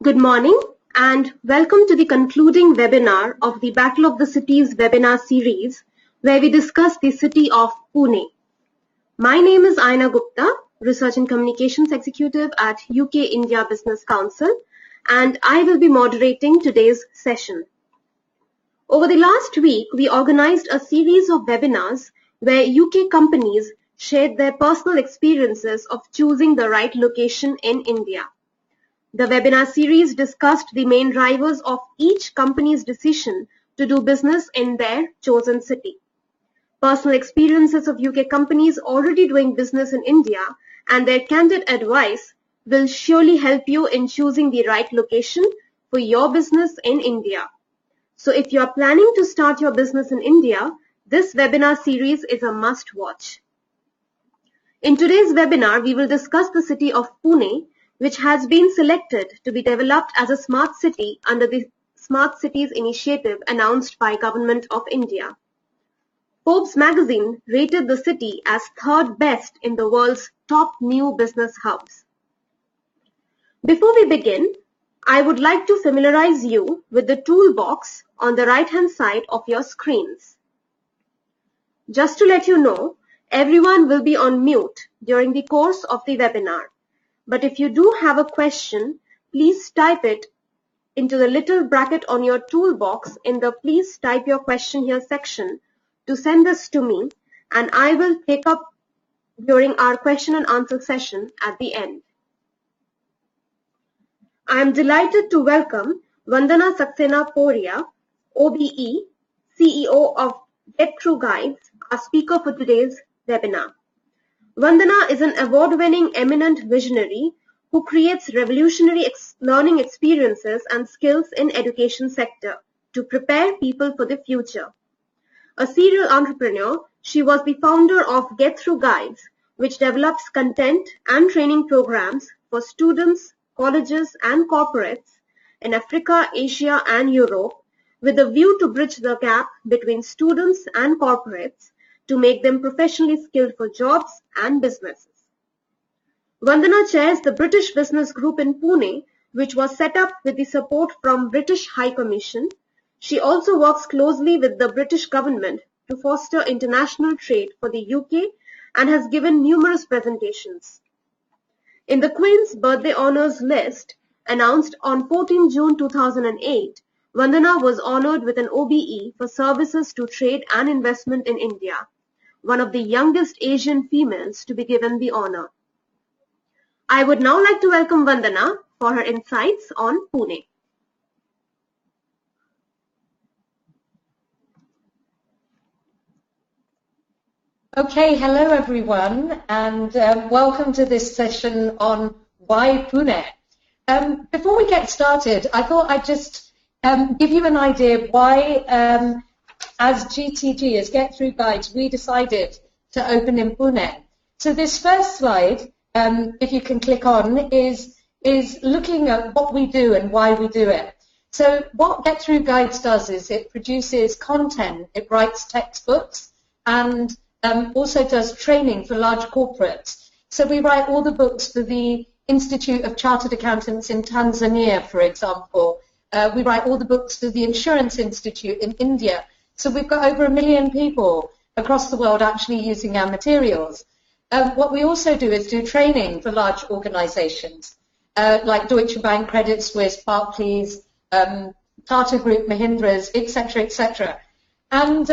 Good morning and welcome to the concluding webinar of the Battle of the Cities webinar series, where we discuss the city of Pune. My name is Aina Gupta, Research and Communications Executive at UK India Business Council, and I will be moderating today's session. Over the last week, we organized a series of webinars where UK companies shared their personal experiences of choosing the right location in India. The webinar series discussed the main drivers of each company's decision to do business in their chosen city. Personal experiences of UK companies already doing business in India and their candid advice will surely help you in choosing the right location for your business in India. So if you are planning to start your business in India, this webinar series is a must-watch. In today's webinar, we will discuss the city of Pune, which has been selected to be developed as a smart city under the Smart Cities initiative announced by Government of India. Forbes magazine rated the city as third best in the world's top new business hubs. Before we begin, I would like to familiarize you with the toolbox on the right-hand side of your screens. Just to let you know, everyone will be on mute during the course of the webinar. But if you do have a question, please type it into the little bracket on your toolbox in the Please Type Your Question Here section to send this to me, and I will pick up during our question and answer session at the end. I am delighted to welcome Vandana Saxena Poria, OBE, CEO of Get Through Guides, our speaker for today's webinar. Vandana is an award-winning eminent visionary who creates revolutionary learning experiences and skills in education sector to prepare people for the future. A serial entrepreneur, she was the founder of Get Through Guides, which develops content and training programs for students, colleges and corporates in Africa, Asia and Europe with a view to bridge the gap between students and corporates to make them professionally skilled for jobs and businesses. Vandana chairs the British Business Group in Pune, which was set up with the support from British High Commission. She also works closely with the British government to foster international trade for the UK and has given numerous presentations. In the Queen's Birthday Honours list, announced on 14 June 2008, Vandana was honoured with an OBE for services to trade and investment in India, one of the youngest Asian females to be given the honour. I would now like to welcome Vandana for her insights on Pune. Okay, hello everyone, and welcome to this session on why Pune. Before we get started, I thought I'd just give you an idea why, as GTG, as Get Through Guides, we decided to open in Pune. So this first slide, if you can click on, is looking at what we do and why we do it. So what Get Through Guides does is it produces content, it writes textbooks, and also does training for large corporates. So we write all the books for the Institute of Chartered Accountants in Tanzania, for example. We write all the books for the Insurance Institute in India. So we've got over 1 million people across the world actually using our materials. What we also do is do training for large organizations like Deutsche Bank, Credit Suisse, Barclays, Tata Group, Mahindras, etc., etc. And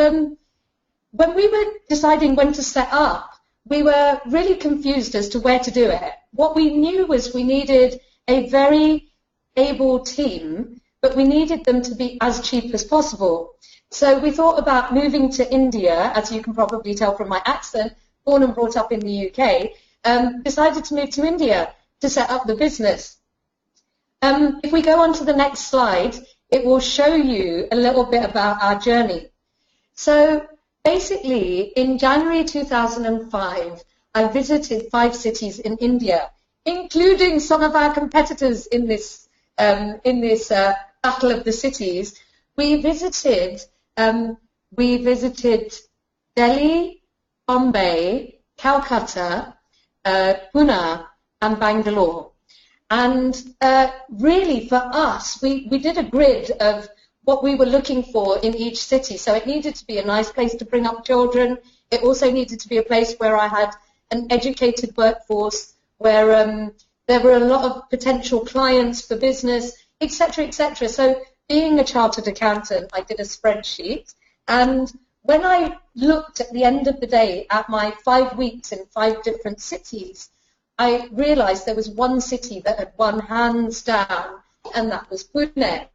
when we were deciding when to set up, we were really confused as to where to do it. What we knew was we needed a very able team, but we needed them to be as cheap as possible. So we thought about moving to India, as you can probably tell from my accent, born and brought up in the UK, decided to move to India to set up the business. If we go on to the next slide, it will show you a little bit about our journey. So basically, in January 2005, I visited 5 cities in India, including some of our competitors in this Battle of the Cities. We visited Delhi, Bombay, Calcutta, Pune, and Bangalore. And really, for us, we did a grid of what we were looking for in each city. So it needed to be a nice place to bring up children. It also needed to be a place where I had an educated workforce, where there were a lot of potential clients for business, etc., etc. So being a chartered accountant, I did a spreadsheet. And when I looked at the end of the day at my 5 weeks in 5 different cities, I realized there was one city that had won hands down, and that was Pune.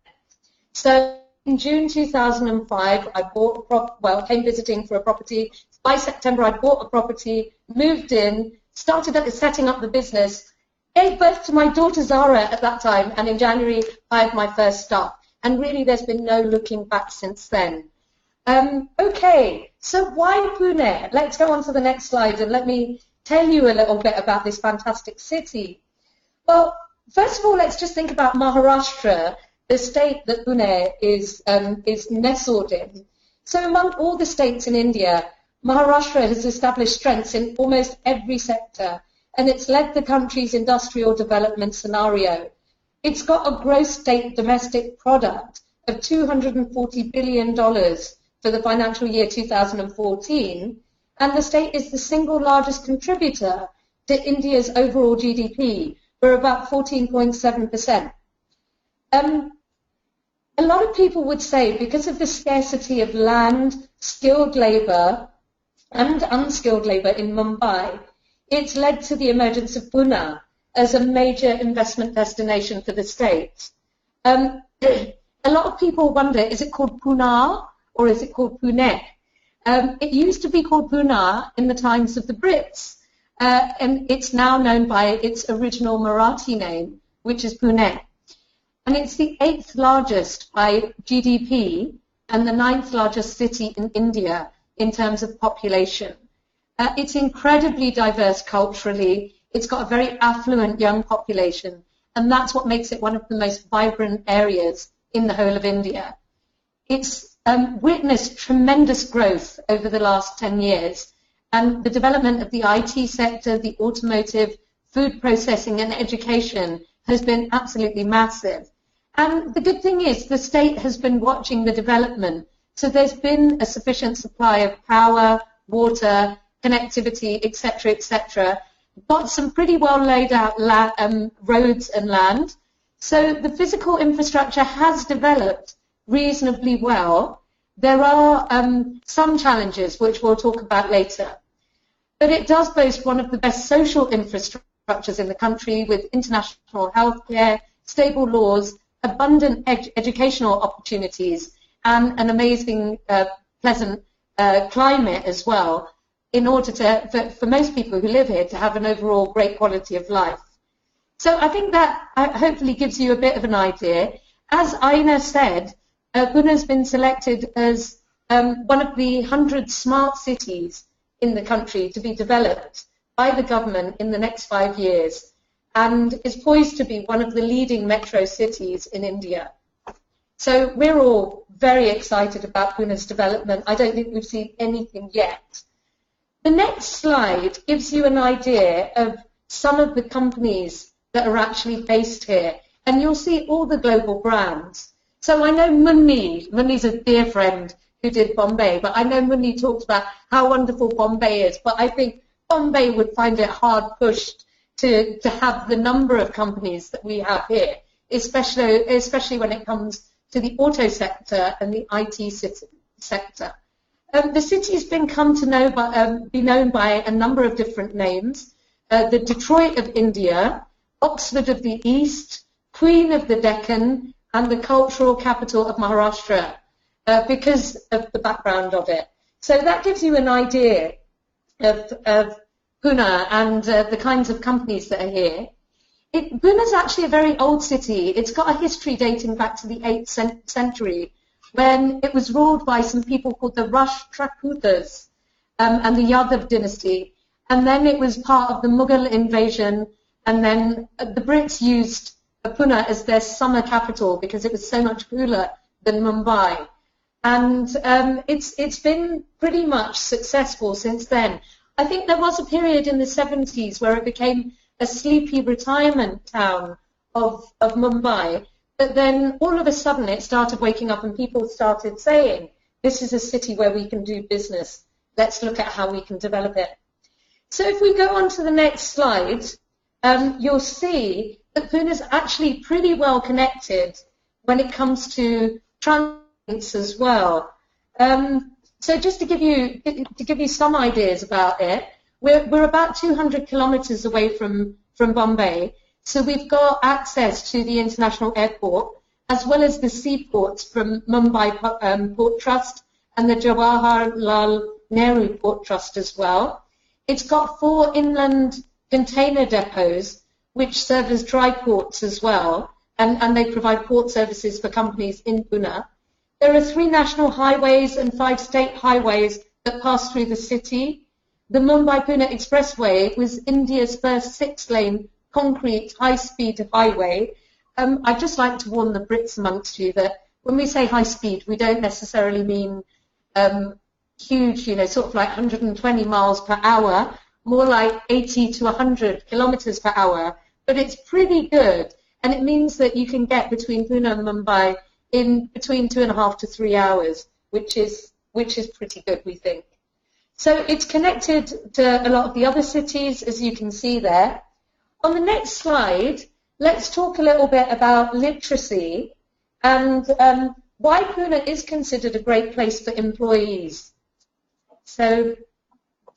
So in June 2005, I came visiting for a property. By September, I bought a property, moved in, started setting up the business, gave birth to my daughter Zara at that time, and in January, hired my first staff. And really, there's been no looking back since then. Okay, so why Pune? Let's go on to the next slide, and let me tell you a little bit about this fantastic city. Well, first of all, let's just think about Maharashtra, the state that Pune is nestled in. So among all the states in India, Maharashtra has established strengths in almost every sector, and it's led the country's industrial development scenario. It's got a gross state domestic product of $240 billion for the financial year 2014, and the state is the single largest contributor to India's overall GDP. We're about 14.7%. A lot of people would say because of the scarcity of land, skilled labour and unskilled labour in Mumbai, it's led to the emergence of Pune as a major investment destination for the state. A lot of people wonder, is it called Pune or is it called Pune? It used to be called Pune in the times of the Brits, and it's now known by its original Marathi name, which is Pune. And it's the 8th largest by GDP and the 9th largest city in India in terms of population. It's incredibly diverse culturally. It's got a very affluent young population, and that's what makes it one of the most vibrant areas in the whole of India. It's witnessed tremendous growth over the last 10 years, and the development of the IT sector, the automotive, food processing and education has been absolutely massive. And the good thing is the state has been watching the development, so there's been a sufficient supply of power, water, connectivity, etc., etc. Got some pretty well laid out roads and land. So the physical infrastructure has developed reasonably well. There are some challenges which we'll talk about later. But it does boast one of the best social infrastructures in the country, with international healthcare, stable laws, abundant educational opportunities, and an amazing, pleasant climate as well, in order for most people who live here to have an overall great quality of life. So I think that hopefully gives you a bit of an idea. As Aina said, Pune has been selected as one of the 100 smart cities in the country to be developed by the government in the next 5 years, and is poised to be one of the leading metro cities in India. So we're all very excited about Pune's development. I don't think we've seen anything yet. The next slide gives you an idea of some of the companies that are actually based here, and you'll see all the global brands. So I know Munni's a dear friend who did Bombay, but I know Munni talked about how wonderful Bombay is, but I think Bombay would find it hard pushed to have the number of companies that we have here, especially when it comes to the auto sector and the IT sector. The city's been be known by a number of different names. The Detroit of India, Oxford of the East, Queen of the Deccan, and the cultural capital of Maharashtra, because of the background of it. So that gives you an idea of Pune and the kinds of companies that are here. Pune is actually a very old city. It's got a history dating back to the 8th century, when it was ruled by some people called the Rashtrakutas and the Yadav dynasty. And then it was part of the Mughal invasion, and then the Brits used Pune as their summer capital because it was so much cooler than Mumbai. And it's been pretty much successful since then. I think there was a period in the 70s where it became a sleepy retirement town of Mumbai. But then all of a sudden it started waking up and people started saying, this is a city where we can do business. Let's look at how we can develop it. So if we go on to the next slide, you'll see that Pune is actually pretty well connected when it comes to transit as well. So just to give you some ideas about it, we're about 200 kilometers away from Bombay. So we've got access to the international airport as well as the seaports from Mumbai Port Trust and the Jawaharlal Nehru Port Trust as well. It's got 4 inland container depots which serve as dry ports as well, and they provide port services for companies in Pune. There are 3 national highways and 5 state highways that pass through the city. The Mumbai-Pune Expressway was India's first 6-lane concrete high-speed highway. I'd just like to warn the Brits amongst you that when we say high speed, we don't necessarily mean huge, sort of like 120 miles per hour, more like 80 to 100 kilometers per hour. But it's pretty good, and it means that you can get between Pune and Mumbai in between 2.5 to 3 hours, which is pretty good, we think. So it's connected to a lot of the other cities, as you can see there. On the next slide, let's talk a little bit about literacy and why Pune is considered a great place for employees. So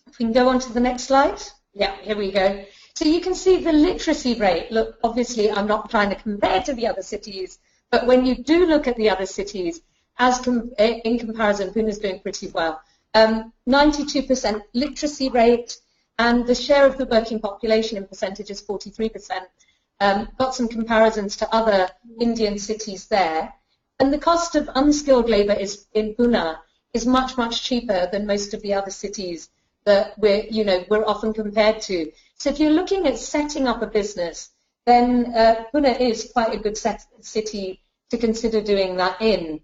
if we can go on to the next slide. Yeah, here we go. So you can see the literacy rate. Look, obviously I'm not trying to compare to the other cities, but when you do look at the other cities, in comparison, Pune is doing pretty well. 92% literacy rate, and the share of the working population in percentage is 43%. Got some comparisons to other Indian cities there. And the cost of unskilled labour in Pune is much, much cheaper than most of the other cities that we're often compared to. So if you're looking at setting up a business, then Pune is quite a good city to consider doing that in.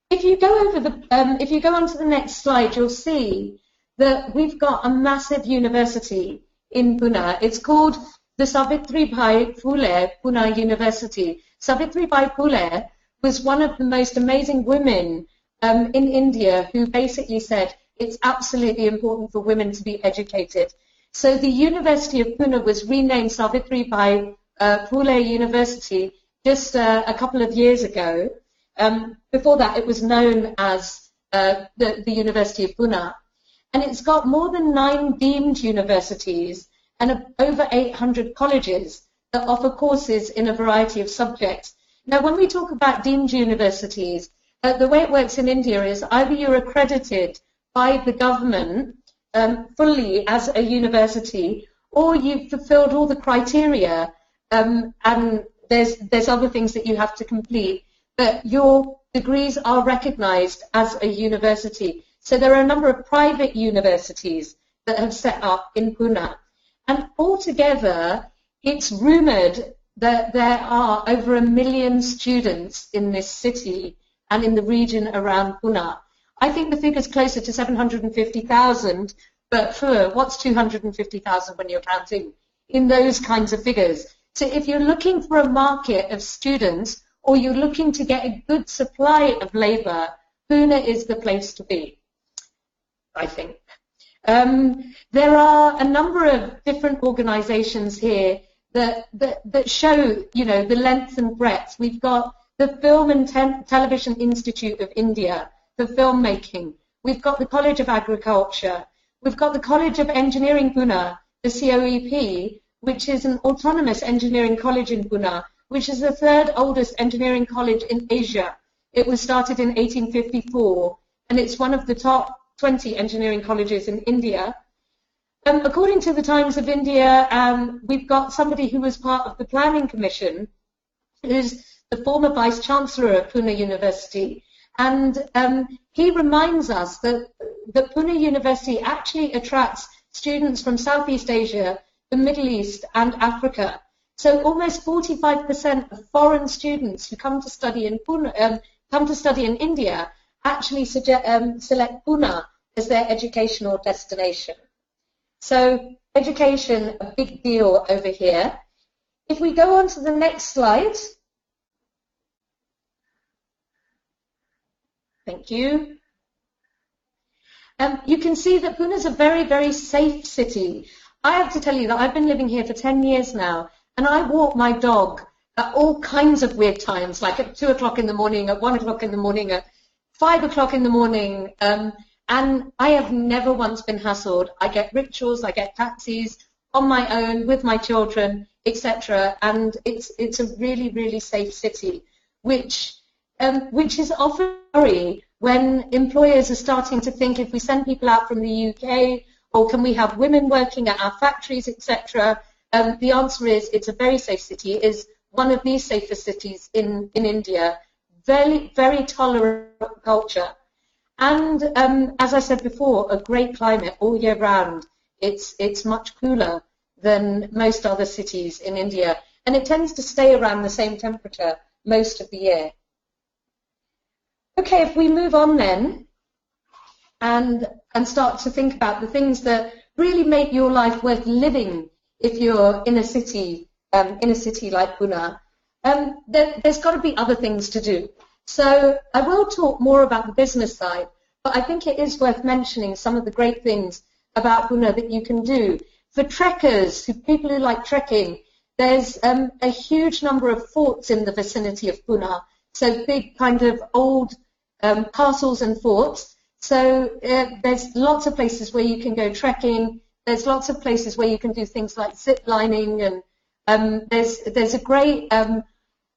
If you go on to the next slide, you'll see that we've got a massive university in Pune. It's called the Savitribai Phule Pune University. Savitribai Phule was one of the most amazing women in India who basically said it's absolutely important for women to be educated. So the University of Pune was renamed Savitribai Phule University just a couple of years ago. Before that, it was known as the University of Pune. And it's got more than 9 deemed universities and over 800 colleges that offer courses in a variety of subjects. Now, when we talk about deemed universities, the way it works in India is either you're accredited by the government fully as a university, or you've fulfilled all the criteria, and there's other things that you have to complete, but your degrees are recognized as a university. So there are a number of private universities that have set up in Pune. And altogether, it's rumored that there are over 1 million students in this city and in the region around Pune. I think the figure's closer to 750,000, but what's 250,000 when you're counting in those kinds of figures? So if you're looking for a market of students, or you're looking to get a good supply of labour, Pune is the place to be, I think. There are a number of different organisations here that show, the length and breadth. We've got the Film and Television Institute of India for filmmaking. We've got the College of Agriculture. We've got the College of Engineering Pune, the COEP, which is an autonomous engineering college in Pune, which is the 3rd oldest engineering college in Asia. It was started in 1854, and it's one of the top 20 engineering colleges in India. According to the Times of India, we've got somebody who was part of the Planning Commission, who's the former Vice-Chancellor of Pune University, and he reminds us that Pune University actually attracts students from Southeast Asia, the Middle East, and Africa. So almost 45% of foreign students who come to study in Pune, come to study in India, actually select Pune as their educational destination. So education, a big deal over here. If we go on to the next slide. Thank you. You can see that Pune is a very, very safe city. I have to tell you that I've been living here for 10 years now, and I walk my dog at all kinds of weird times, like at 2 o'clock in the morning, at 1 o'clock in the morning, at 5 o'clock in the morning, and I have never once been hassled. I get rickshaws, I get taxis on my own with my children, etc. And it's a really, really safe city, which is often a worry when employers are starting to think, if we send people out from the UK, or can we have women working at our factories, etc. The answer is it's a very safe city. It is one of the safest cities in India. Very, very tolerant culture. And as I said before, a great climate all year round. It's much cooler than most other cities in India. And it tends to stay around the same temperature most of the year. Okay, if we move on then and start to think about the things that really make your life worth living if you're in a city like Pune, there's got to be other things to do. So I will talk more about the business side, but I think it is worth mentioning some of the great things about Pune that you can do. For trekkers, people who like trekking, there's a huge number of forts in the vicinity of Pune, so big kind of old castles and forts. So there's lots of places where you can go trekking. There's lots of places where you can do things like zip lining, and there's a great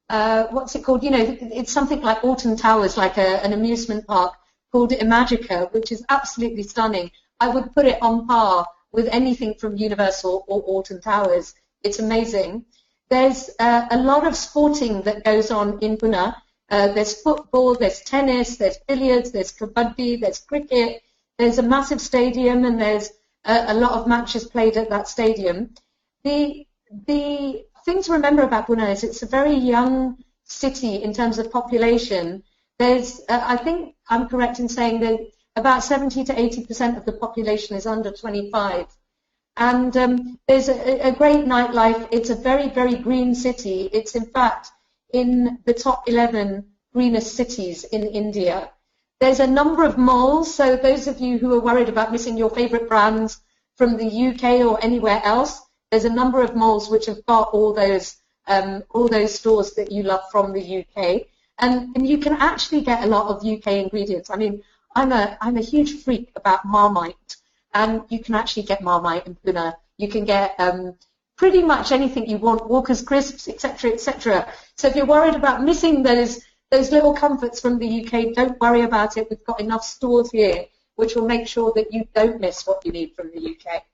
what's it called? You know, it's something like Alton Towers, like an amusement park called Imagica, which is absolutely stunning. I would put it on par with anything from Universal or Alton Towers. It's amazing. There's a lot of sporting that goes on in Pune. There's football, there's tennis, there's billiards, there's kabaddi, there's cricket. There's a massive stadium, and there's a lot of matches played at that stadium. The thing to remember about Pune is it's a very young city in terms of population. There's, I think I'm correct in saying that about 70 to 80% of the population is under 25. And there's a great nightlife. It's a very, very green city. It's in fact in the top 11 greenest cities in India. There's a number of malls, so those of you who are worried about missing your favorite brands from the UK or anywhere else, there's a number of malls which have got all those stores that you love from the UK. And you can actually get a lot of UK ingredients. I mean, I'm a huge freak about Marmite, and you can actually get Marmite in Pune. You can get pretty much anything you want, Walker's crisps, etc., etc. So if you're worried about missing those little comforts from the UK, don't worry about it. We've got enough stores here which will make sure that you don't miss what you need from the UK.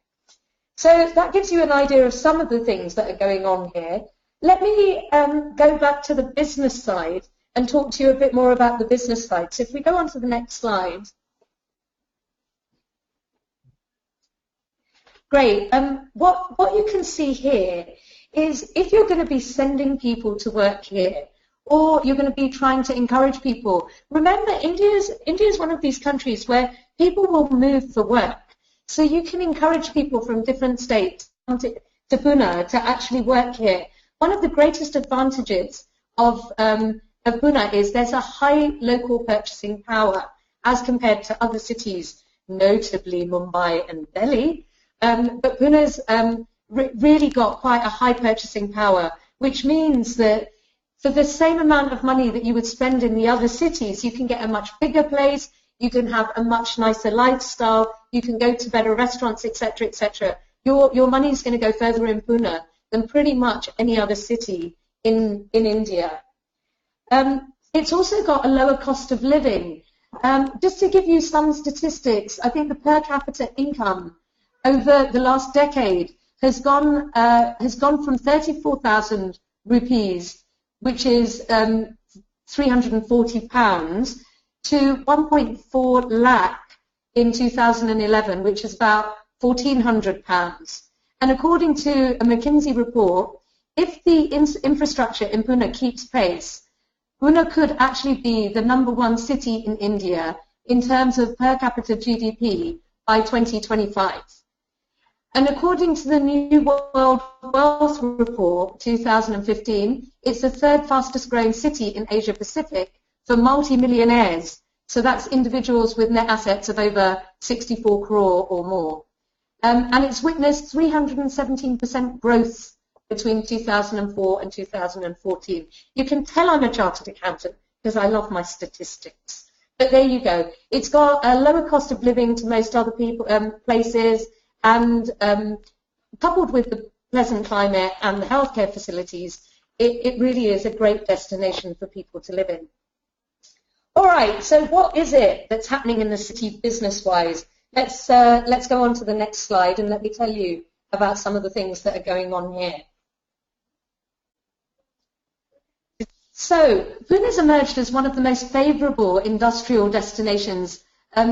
So that gives you an idea of some of the things that are going on here. Let me go back to the business side and talk to you a bit more about the business side. So if we go on to the next slide. Great. What you can see here is if you're going to be sending people to work here, or you're going to be trying to encourage people, remember India is one of these countries where people will move for work. So you can encourage people from different states to Pune to actually work here. One of the greatest advantages of Pune is there's a high local purchasing power as compared to other cities, notably Mumbai and Delhi. But Pune's really got quite a high purchasing power, which means that for the same amount of money that you would spend in the other cities, you can get a much bigger place, you can have a much nicer lifestyle, you can go to better restaurants, etc., etc. Your money is going to go further in Pune than pretty much any other city in India. It's also got a lower cost of living. Just to give you some statistics, I think the per capita income over the last decade has gone from 34,000 rupees, which is £340, to 1.4 lakh in 2011, which is about £1,400. And according to a McKinsey report, if the infrastructure in Pune keeps pace, Pune could actually be the #1 city in India in terms of per capita GDP by 2025. And according to the New World Wealth Report 2015, it's the third fastest growing city in Asia Pacific for multimillionaires. So that's individuals with net assets of over 64 crore or more. And it's witnessed 317% growth between 2004 and 2014. You can tell I'm a chartered accountant because I love my statistics. But there you go. It's got a lower cost of living to most other people, places, and coupled with the pleasant climate and the healthcare facilities, it really is a great destination for people to live in. All right, so what is it that's happening in the city business-wise? Let's go on to the next slide and let me tell you about some of the things that are going on here. So, Pune has emerged as one of the most favourable industrial destinations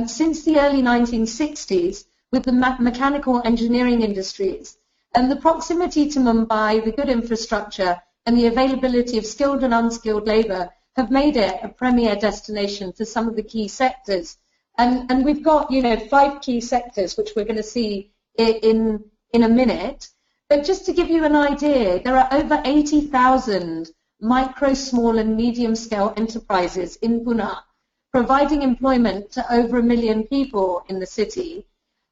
since the early 1960s with the mechanical engineering industries. And the proximity to Mumbai, the good infrastructure, and the availability of skilled and unskilled labour have made it a premier destination for some of the key sectors. And we've got, 5 key sectors, which we're going to see in a minute. But just to give you an idea, there are over 80,000 micro, small and medium-scale enterprises in Pune, providing employment to over 1 million people in the city.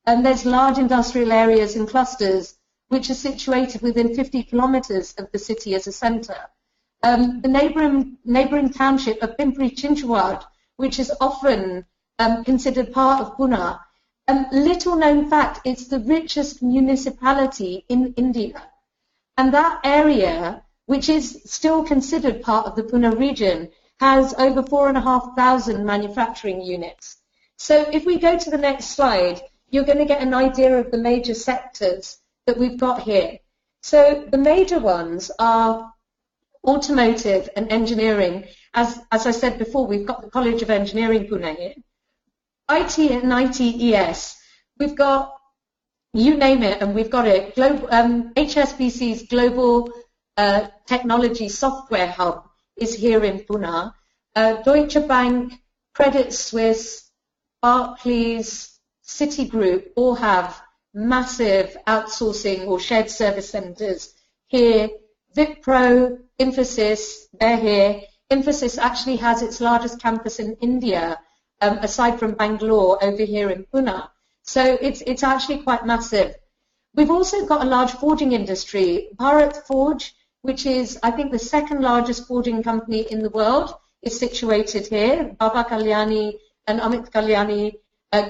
And there's large industrial areas and clusters which are situated within 50 kilometres of the city as a centre. The neighbouring township of Pimpri-Chinchwad, which is often considered part of Pune, little known fact, it's the richest municipality in India. And that area, which is still considered part of the Pune region, has over 4,500 manufacturing units. So if we go to the next slide, you're going to get an idea of the major sectors that we've got here. So the major ones are automotive and engineering. As I said before, we've got the College of Engineering Pune here. IT and ITES, we've got, you name it, and we've got it. HSBC's Global Technology Software Hub is here in Pune. Deutsche Bank, Credit Suisse, Barclays, Citigroup all have massive outsourcing or shared service centres here. Wipro, Infosys, they're here. Infosys actually has its largest campus in India, aside from Bangalore, over here in Pune. So it's actually quite massive. We've also got a large forging industry. Bharat Forge, which is, I think, the second largest forging company in the world, is situated here. Baba Kalyani and Amit Kalyani,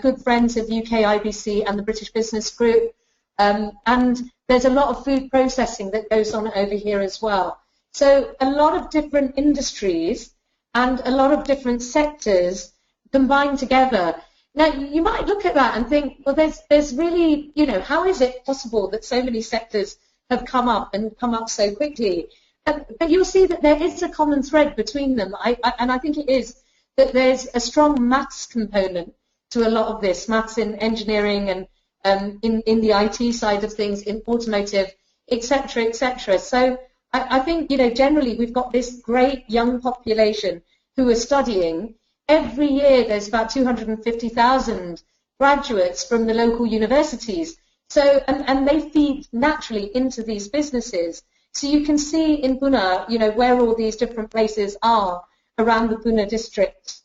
good friends of UK IBC and the British Business Group. And there's a lot of food processing that goes on over here as well. So a lot of different industries and a lot of different sectors combined together. Now, you might look at that and think, well, there's really, how is it possible that so many sectors have come up so quickly? But you'll see that there is a common thread between them. And I think it is that there's a strong maths component to a lot of this, maths in engineering and in the IT side of things, in automotive, etc., etc. So I think, generally we've got this great young population who are studying. Every year there's about 250,000 graduates from the local universities. So, and they feed naturally into these businesses. So you can see in Pune, where all these different places are around the Pune district.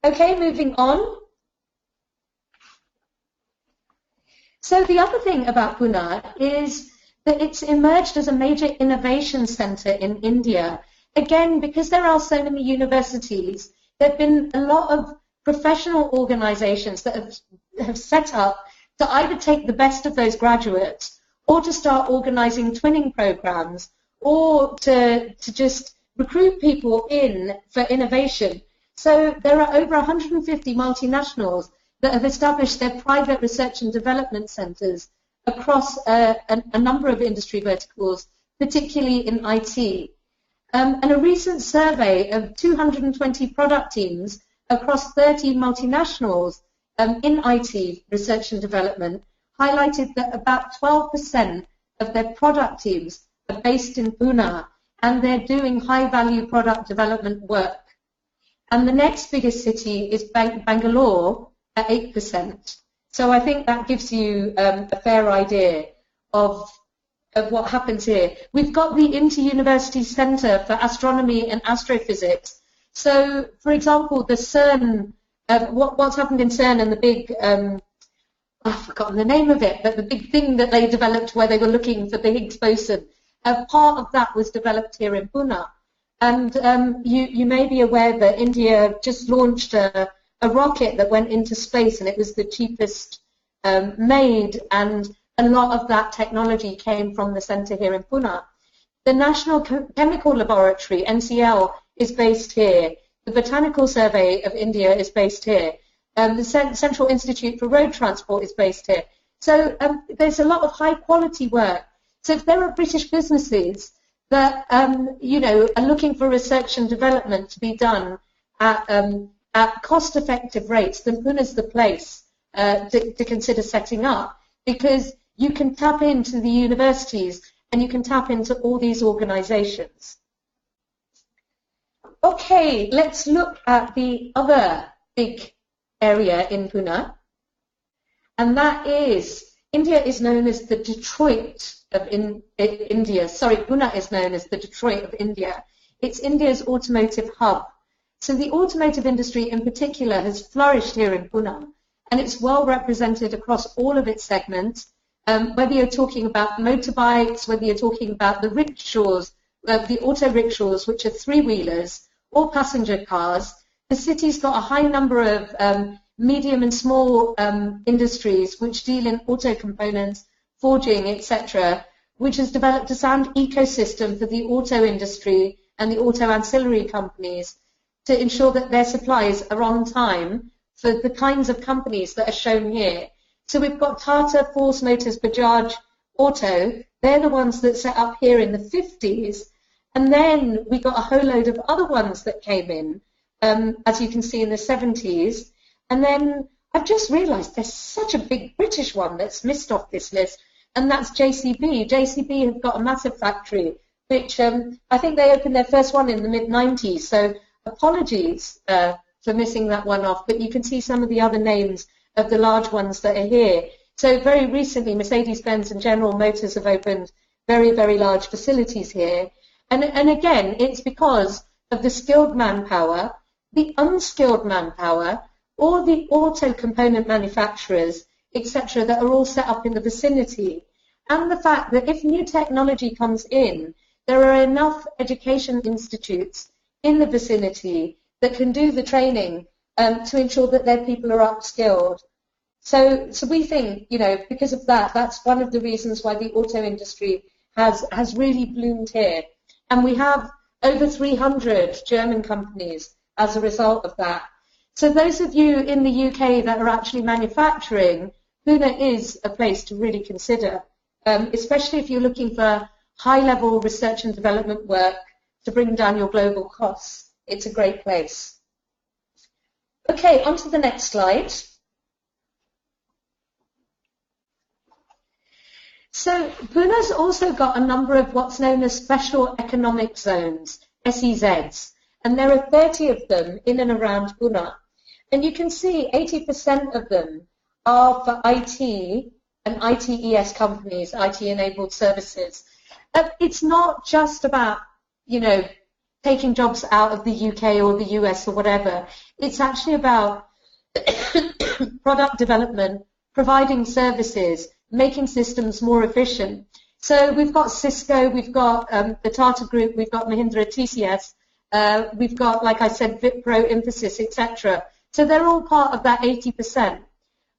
Okay, moving on. So the other thing about Pune is that it's emerged as a major innovation centre in India. Again, because there are so many universities, there have been a lot of professional organisations that have set up to either take the best of those graduates or to start organising twinning programmes or to just recruit people in for innovation. So there are over 150 multinationals that have established their private research and development centres across a number of industry verticals, particularly in IT. And a recent survey of 220 product teams across 30 multinationals in IT research and development highlighted that about 12% of their product teams are based in Pune, and they're doing high-value product development work. And the next biggest city is Bangalore at 8%. So I think that gives you a fair idea of what happens here. We've got the Inter-University Centre for Astronomy and Astrophysics. So, for example, the CERN, what's happened in CERN and the big, I've forgotten the name of it, but the big thing that they developed where they were looking for the Higgs boson, part of that was developed here in Pune. And you may be aware that India just launched a rocket that went into space, and it was the cheapest made, and a lot of that technology came from the centre here in Pune. The National Chemical Laboratory, NCL, is based here. The Botanical Survey of India is based here. The Central Institute for Road Transport is based here. So there's a lot of high quality work. So if there are British businesses that are looking for research and development to be done at cost-effective rates, then Pune is the place to consider setting up, because you can tap into the universities and you can tap into all these organisations. Okay, let's look at the other big area in Pune, and that is, India is known as the Detroit of India. Sorry, Pune is known as the Detroit of India. It's India's automotive hub. So the automotive industry in particular has flourished here in Pune, and it's well represented across all of its segments. Whether you're talking about motorbikes, whether you're talking about the rickshaws, the auto rickshaws, which are three-wheelers, or passenger cars, the city's got a high number of medium and small industries which deal in auto components, forging, etc., which has developed a sound ecosystem for the auto industry and the auto ancillary companies to ensure that their supplies are on time for the kinds of companies that are shown here. So we've got Tata, Force Motors, Bajaj, Auto. They're the ones that set up here in the 50s. And then we got a whole load of other ones that came in, as you can see, in the 70s. And then I've just realised there's such a big British one that's missed off this list, and that's JCB. JCB have got a massive factory, which I think they opened their first one in the mid-90s. So apologies for missing that one off, but you can see some of the other names of the large ones that are here. So very recently, Mercedes-Benz and General Motors have opened very, very large facilities here. And again, it's because of the skilled manpower, the unskilled manpower, or the auto component manufacturers, etc., that are all set up in the vicinity. And the fact that if new technology comes in, there are enough education institutes in the vicinity that can do the training to ensure that their people are upskilled. So we think, because of that, that's one of the reasons why the auto industry has really bloomed here. And we have over 300 German companies as a result of that. So those of you in the UK that are actually manufacturing, Pune is a place to really consider, especially if you're looking for high-level research and development work to bring down your global costs. It's a great place. Okay, on to the next slide. So Pune's also got a number of what's known as special economic zones, SEZs, and there are 30 of them in and around Pune. And you can see 80% of them are for IT and ITES companies, IT-enabled services. It's not just about, taking jobs out of the UK or the US or whatever. It's actually about product development, providing services, making systems more efficient. So we've got Cisco, we've got the Tata Group, we've got Mahindra TCS, we've got, like I said, Wipro, Infosys, etc. So they're all part of that 80%.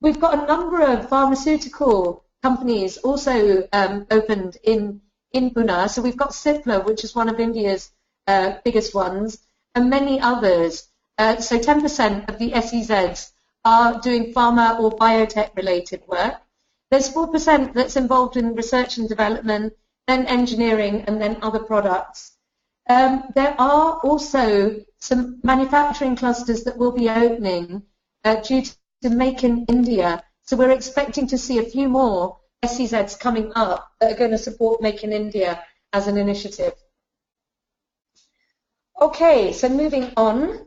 We've got a number of pharmaceutical companies also opened in Pune. So we've got Cipla, which is one of India's biggest ones, and many others. So 10% of the SEZs are doing pharma or biotech related work. There's 4% that's involved in research and development, then engineering, and then other products. There are also some manufacturing clusters that will be opening due to Make in India. So we're expecting to see a few more SEZs coming up that are going to support Make in India as an initiative. Okay, so moving on.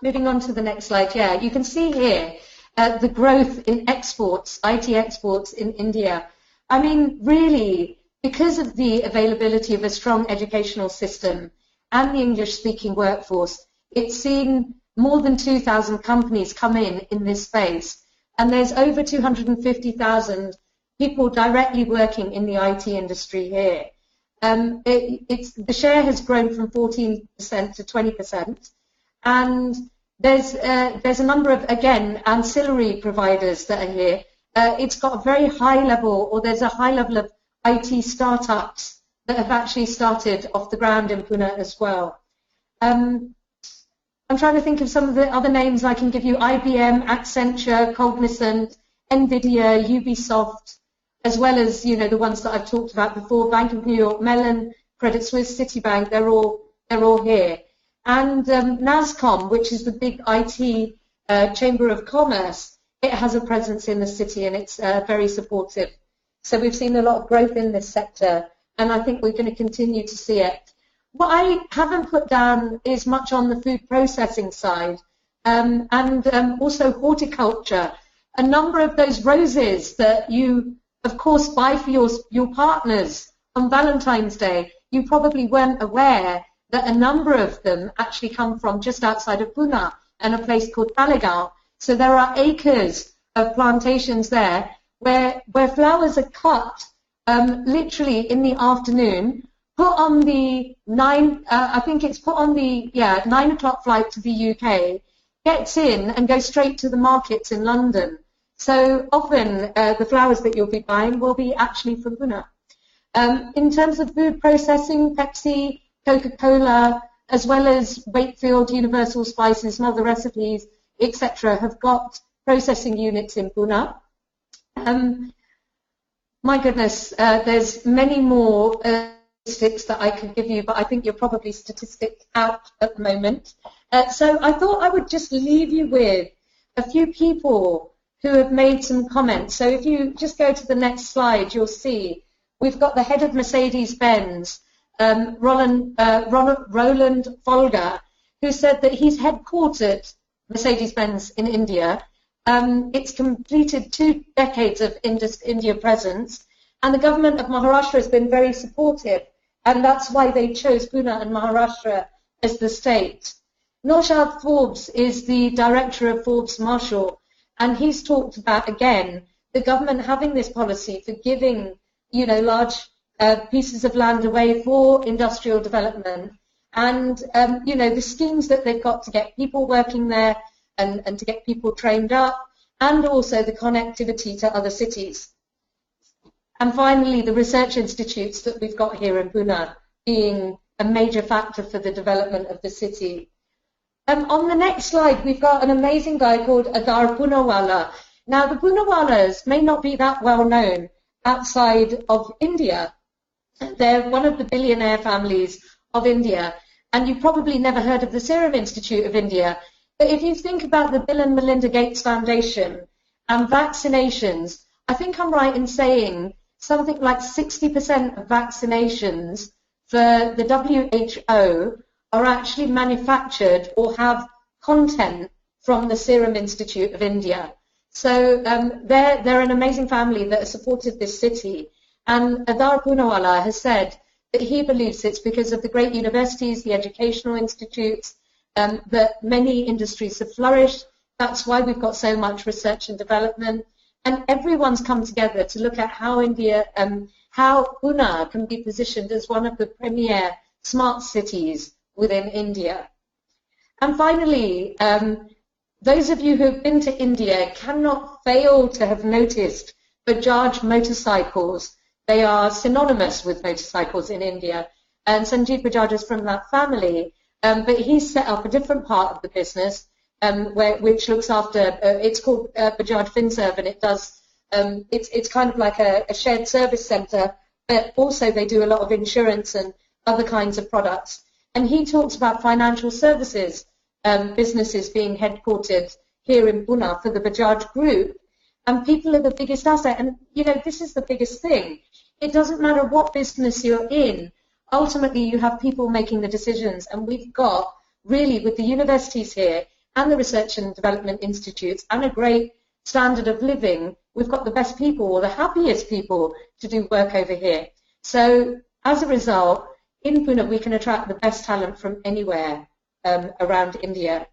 moving on to the next slide, yeah, you can see here the growth in exports, IT exports in India. I mean, really, because of the availability of a strong educational system and the English-speaking workforce, it's seen more than 2,000 companies come in this space. And there's over 250,000 people directly working in the IT industry here. The share has grown from 14% to 20%. And there's a number of, again, ancillary providers that are here. It's got a very high level, or there's a high level of IT startups that have actually started off the ground in Pune as well. I'm trying to think of some of the other names I can give you: IBM, Accenture, Cognizant, NVIDIA, Ubisoft, as well as, you know, the ones that I've talked about before: Bank of New York, Mellon, Credit Suisse, Citibank. They're all here. And NASCOM, which is the big IT chamber of commerce, it has a presence in the city, and it's very supportive. So we've seen a lot of growth in this sector, and I think we're going to continue to see it. What I haven't put down is much on the food processing side, and also horticulture. A number of those roses that you, of course, buy for your partners on Valentine's Day, you probably weren't aware that a number of them actually come from just outside of Pune and a place called Talegaon. So there are acres of plantations there where flowers are cut literally in the afternoon, put on the 9 o'clock flight to the UK, gets in and goes straight to the markets in London. So often the flowers that you'll be buying will be actually from Pune. In terms of food processing, Pepsi, Coca-Cola, as well as Wakefield, Universal Spices, Mother Recipes, etc., have got processing units in Pune. My goodness, there's many more statistics that I could give you, but I think you're probably statistic out at the moment. So I thought I would just leave you with a few people who have made some comments. So if you just go to the next slide, you'll see we've got the head of Mercedes-Benz, Roland Folger, who said that he's headquartered Mercedes-Benz in India. It's completed 2 decades of India presence, and the government of Maharashtra has been very supportive, and that's why they chose Pune and Maharashtra as the state. Naushad Forbes is the director of Forbes Marshall, and he's talked about, again, the government having this policy for giving, you know, large pieces of land away for industrial development, and you know, the schemes that they've got to get people working there and to get people trained up, and also the connectivity to other cities. And finally, the research institutes that we've got here in Pune being a major factor for the development of the city. On the next slide, we've got an amazing guy called Adar Poonawalla. Now, the Poonawallas may not be that well known outside of India. They're one of the billionaire families of India, and you've probably never heard of the Serum Institute of India. But if you think about the Bill and Melinda Gates Foundation and vaccinations, I think I'm right in saying something like 60% of vaccinations for the WHO are actually manufactured or have content from the Serum Institute of India. So they're an amazing family that has supported this city. And Adar Poonawalla has said that he believes it's because of the great universities, the educational institutes, that many industries have flourished. That's why we've got so much research and development. And everyone's come together to look at how how Pune can be positioned as one of the premier smart cities within India. And finally, those of you who have been to India cannot fail to have noticed Bajaj motorcycles. They are synonymous with motorcycles in India. And Sanjeev Bajaj is from that family. But he's set up a different part of the business, which looks after, it's called Bajaj FinServe, and it does, it's kind of like a shared service center, but also they do a lot of insurance and other kinds of products. And he talks about financial services businesses being headquartered here in Pune for the Bajaj Group, and people are the biggest asset. And, you know, this is the biggest thing. It doesn't matter what business you're in. Ultimately, you have people making the decisions, and we've got, really, with the universities here and the research and development institutes and a great standard of living, we've got the best people or the happiest people to do work over here. So as a result, in Pune, we can attract the best talent from anywhere around India.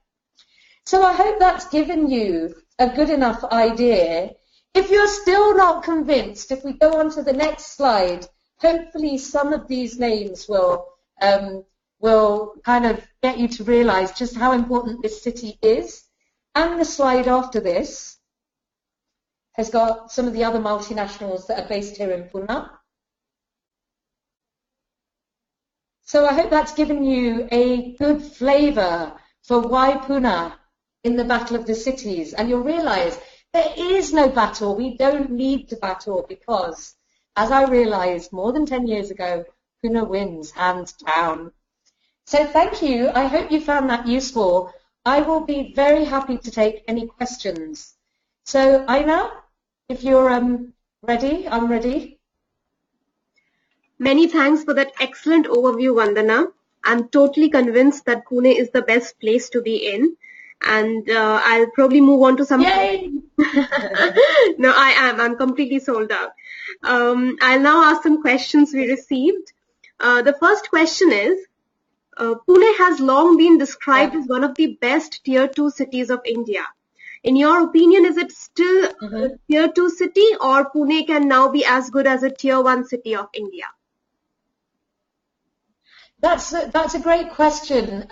So I hope that's given you a good enough idea. If you're still not convinced, if we go on to the next slide, hopefully some of these names will kind of get you to realize just how important this city is. And the slide after this has got some of the other multinationals that are based here in Pune. So I hope that's given you a good flavor for why Pune in the Battle of the Cities. And you'll realize there is no battle. We don't need to battle because, as I realized more than 10 years ago, Pune wins, hands down. So thank you. I hope you found that useful. I will be very happy to take any questions. So Aina, if you're ready, I'm ready. Many thanks for that excellent overview, Vandana. I'm totally convinced that Pune is the best place to be in. And I'll probably move on to some... Yay! No, I'm completely sold out. I'll now ask some questions we received. The first question is, Pune has long been described as one of the best Tier 2 cities of India. In your opinion, is it still a Tier 2 city, or Pune can now be as good as a Tier 1 city of India? That's a great question.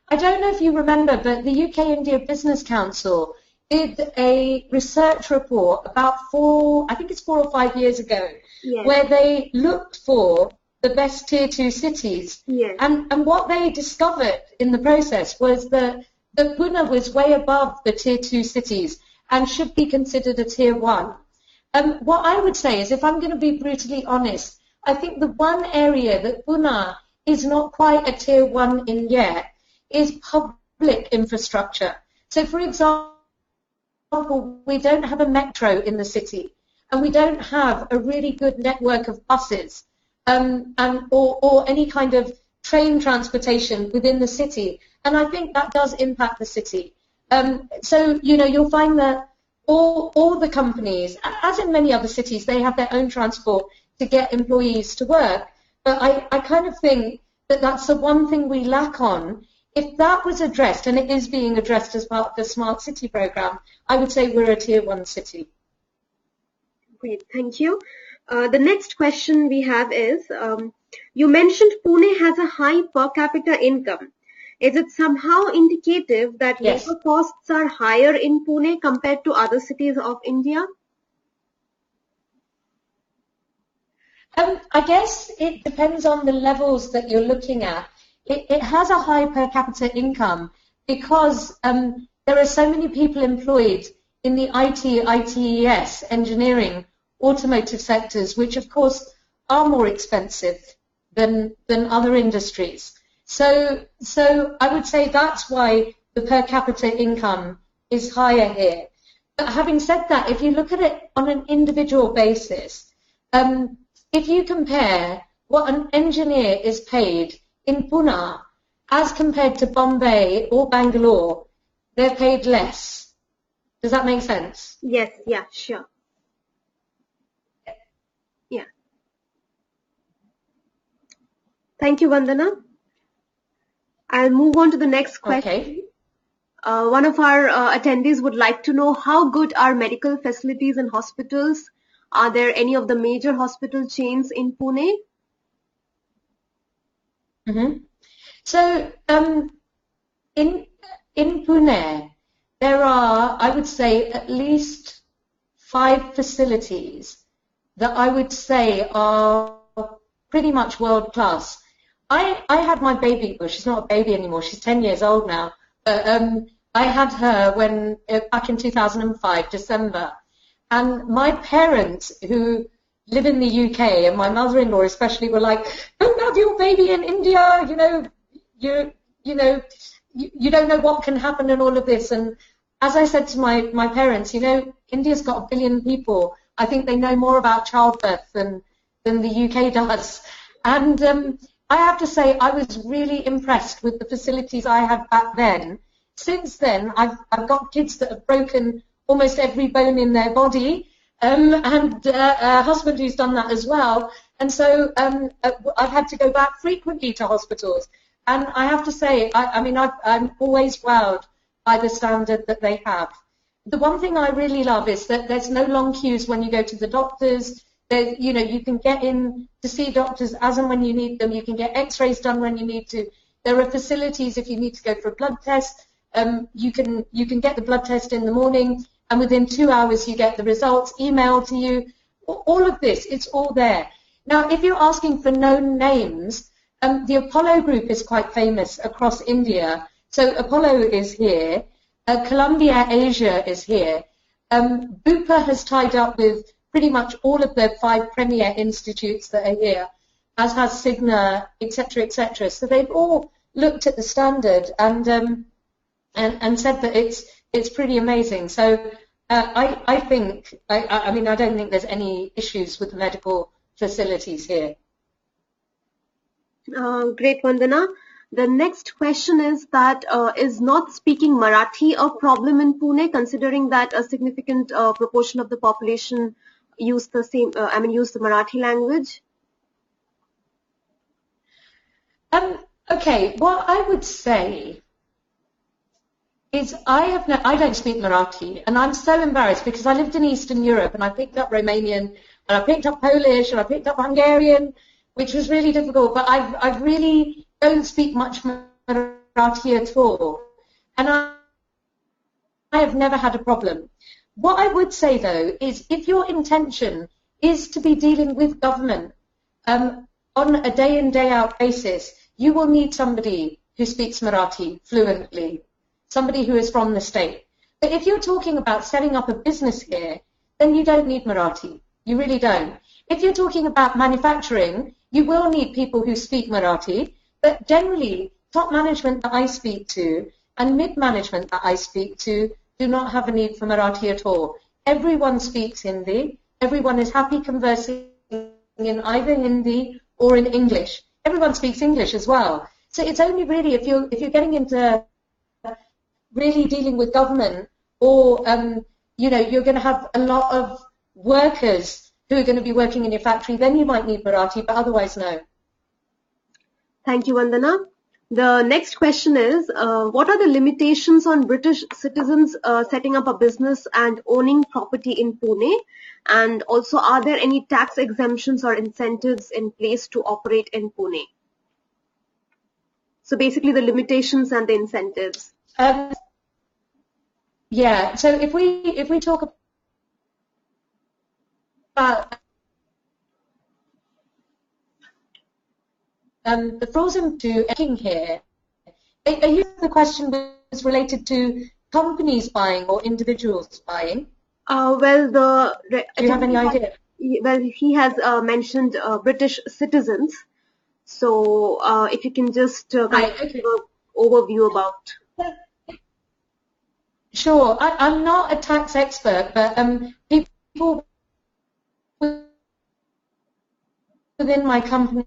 I don't know if you remember, but the UK-India Business Council did a research report about 4 or 5 years ago, Yes. where they looked for the best Tier 2 cities. Yes. And what they discovered in the process was that Pune was way above the Tier 2 cities and should be considered a Tier 1. What I would say is, if I'm going to be brutally honest, I think the one area that Pune is not quite a Tier 1 in yet is public infrastructure. So, for example, we don't have a metro in the city, and we don't have a really good network of buses or any kind of train transportation within the city. And I think that does impact the city. So, you'll find that all the companies, as in many other cities, they have their own transport to get employees to work. But I kind of think that that's the one thing we lack on. If that was addressed, and it is being addressed as part of the Smart City program, I would say we're a Tier 1 city. Great, thank you. The next question we have is, you mentioned Pune has a high per capita income. Is it somehow indicative that Yes. labor costs are higher in Pune compared to other cities of India? I guess it depends on the levels that you're looking at. It has a high per capita income because there are so many people employed in the IT, ITES, engineering, automotive sectors, which of course are more expensive than other industries. So I would say that's why the per capita income is higher here. But having said that, if you look at it on an individual basis, if you compare what an engineer is paid in Pune as compared to Bombay or Bangalore, they're paid less. Does that make sense? Yes, yeah, sure. Yeah. Thank you, Vandana. I'll move on to the next question. Okay. One of our attendees would like to know how good are medical facilities and hospitals. Are there any of the major hospital chains in Pune? Mm-hmm. So in Pune, there are, I would say, at least 5 facilities that I would say are pretty much world class. I had my baby, well, she's not a baby anymore, she's 10 years old now, but I had her back in 2005, December. And my parents, who live in the UK, and my mother-in-law especially, were like, "Don't have your baby in India. You don't know what can happen and all of this." And as I said to my parents, India's got 1 billion people. I think they know more about childbirth than the UK does. And I have to say, I was really impressed with the facilities I had back then. since then, I've got kids that have broken almost every bone in their body, and a husband who's done that as well. And so I've had to go back frequently to hospitals. And I have to say, I'm always wowed by the standard that they have. The one thing I really love is that there's no long queues when you go to the doctors. You can get in to see doctors as and when you need them. You can get x-rays done when you need to. There are facilities if you need to go for a blood test. You can get the blood test in the morning, and within 2 hours you get the results emailed to you. All of this, it's all there. Now, if you're asking for known names, the Apollo group is quite famous across India. So Apollo is here. Columbia Asia is here. Bupa has tied up with pretty much all of the 5 premier institutes that are here, as has Cigna, etc., etc. So they've all looked at the standard and said that it's pretty amazing. So I think, I don't think there's any issues with the medical facilities here. Great, Vandana. The next question is that is not speaking Marathi a problem in Pune, considering that a significant proportion of the population use the Marathi language? Okay, what I would say is I don't speak Marathi, and I'm so embarrassed because I lived in Eastern Europe and I picked up Romanian and I picked up Polish and I picked up Hungarian, which was really difficult, but I really don't speak much Marathi at all, and I have never had a problem. What I would say, though, is if your intention is to be dealing with government on a day-in, day-out basis, you will need somebody who speaks Marathi fluently, somebody who is from the state. But if you're talking about setting up a business here, then you don't need Marathi. You really don't. If you're talking about manufacturing, you will need people who speak Marathi, but generally, top management that I speak to and mid-management that I speak to do not have a need for Marathi at all. Everyone speaks Hindi. Everyone is happy conversing in either Hindi or in English. Everyone speaks English as well. So it's only really if you're getting into really dealing with government, or you're going to have a lot of workers who are going to be working in your factory, then you might need Marathi, but otherwise no. Thank you, Vandana. The next question is, what are the limitations on British citizens setting up a business and owning property in Pune? And also, are there any tax exemptions or incentives in place to operate in Pune? So basically the limitations and the incentives. Yeah, so if we talk about the frozen to working here, are you, the question was related to companies buying or individuals buying? Do you have any idea? Well, he has mentioned British citizens. So if you can just give an overview about. Sure. I'm not a tax expert, but people within my company.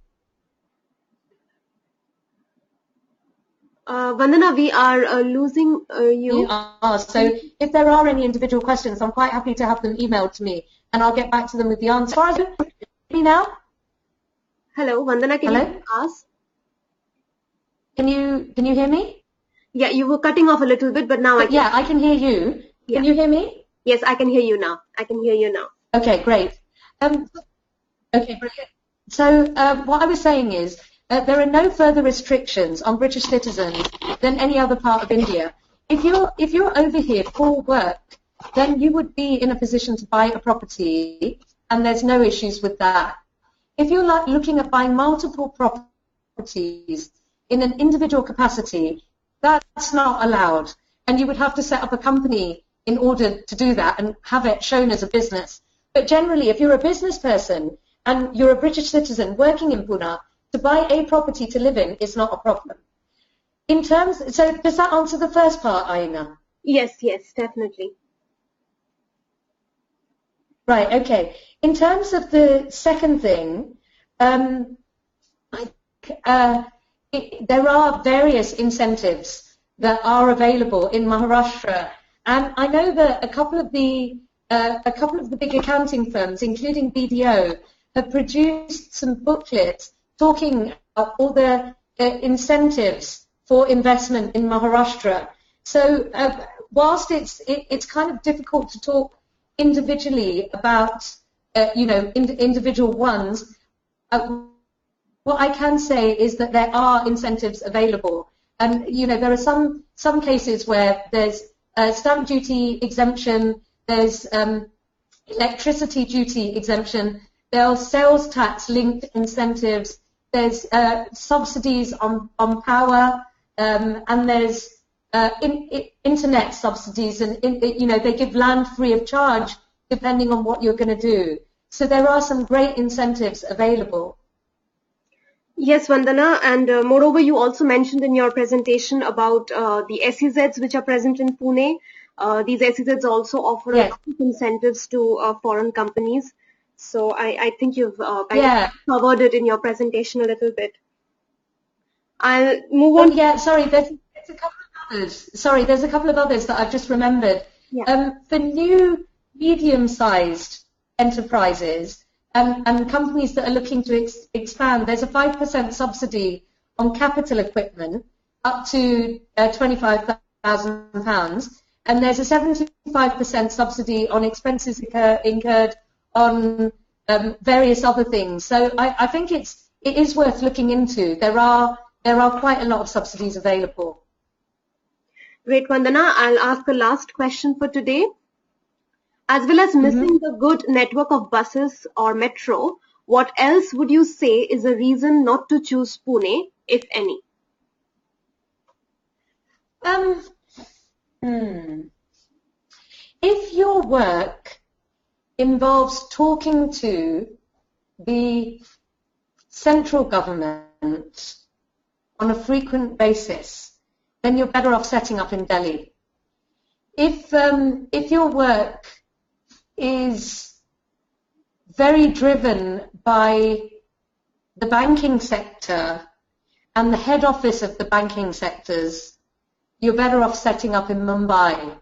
Vandana, we are losing you. So if there are any individual questions, I'm quite happy to have them emailed to me, and I'll get back to them with the answer. Are you hear me now? Hello, Vandana, can you ask? Can you hear me? Yeah, you were cutting off a little bit, but now I can. Yeah, I can hear you. Yeah. Can you hear me? Yes, I can hear you now. Okay, great. Okay, brilliant. So what I was saying is there are no further restrictions on British citizens than any other part of India. If you're over here for work, then you would be in a position to buy a property, and there's no issues with that. If you're looking at buying multiple properties in an individual capacity, that's not allowed, and you would have to set up a company in order to do that and have it shown as a business. But generally, if you're a business person and you're a British citizen working in Pune, to buy a property to live in is not a problem. So does that answer the first part, Aina? Yes, definitely. Right, okay. In terms of the second thing, there are various incentives that are available in Maharashtra. And I know that a couple of the big accounting firms, including BDO, have produced some booklets talking about all the incentives for investment in Maharashtra. So whilst it's kind of difficult to talk individually about individual ones, what I can say is that there are incentives available. And there are some cases where there's stamp duty exemption, there's electricity duty exemption, there are sales tax linked incentives, there's subsidies on power, and there's internet subsidies, and they give land free of charge depending on what you're going to do. So there are some great incentives available. Yes, Vandana, and moreover, you also mentioned in your presentation about the SEZs which are present in Pune. These SEZs also offer a lot of incentives to foreign companies. So I think you've covered it in your presentation a little bit. I'll move on. There's a couple of others. There's a couple of others that I've just remembered. Yeah. For new medium-sized enterprises, and companies that are looking to expand, there's a 5% subsidy on capital equipment up to £25,000, and there's a 75% subsidy on expenses incurred on various other things. So I think it is worth looking into. There are quite a lot of subsidies available. Great, Vandana. I'll ask the last question for today. As well as missing the good network of buses or metro, what else would you say is a reason not to choose Pune, if any? If your work involves talking to the central government on a frequent basis, then you're better off setting up in Delhi. If your work is very driven by the banking sector and the head office of the banking sectors, you're better off setting up in Mumbai.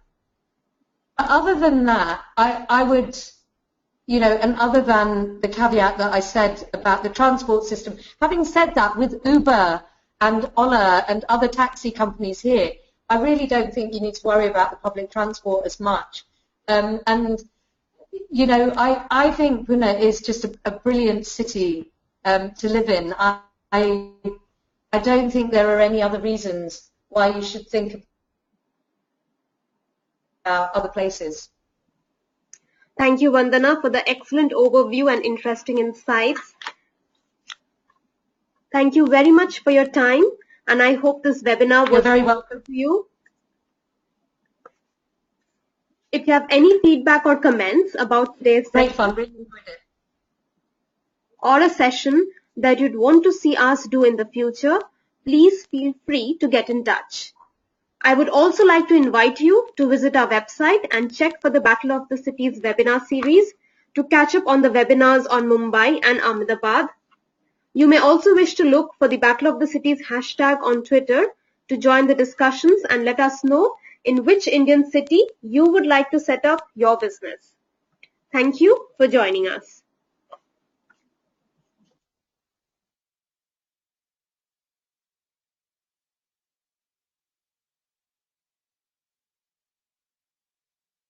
But other than that, I would, and other than the caveat that I said about the transport system, having said that, with Uber and Ola and other taxi companies here, I really don't think you need to worry about the public transport as much. I think Pune is just a brilliant city to live in. I don't think there are any other reasons why you should think about other places. Thank you, Vandana, for the excellent overview and interesting insights. Thank you very much for your time, and I hope this webinar was very welcome to you. If you have any feedback or comments about today's session, really enjoyed it, or a session that you'd want to see us do in the future, please feel free to get in touch. I would also like to invite you to visit our website and check for the Battle of the Cities webinar series to catch up on the webinars on Mumbai and Ahmedabad. You may also wish to look for the Battle of the Cities hashtag on Twitter to join the discussions and let us know in which Indian city you would like to set up your business. Thank you for joining us.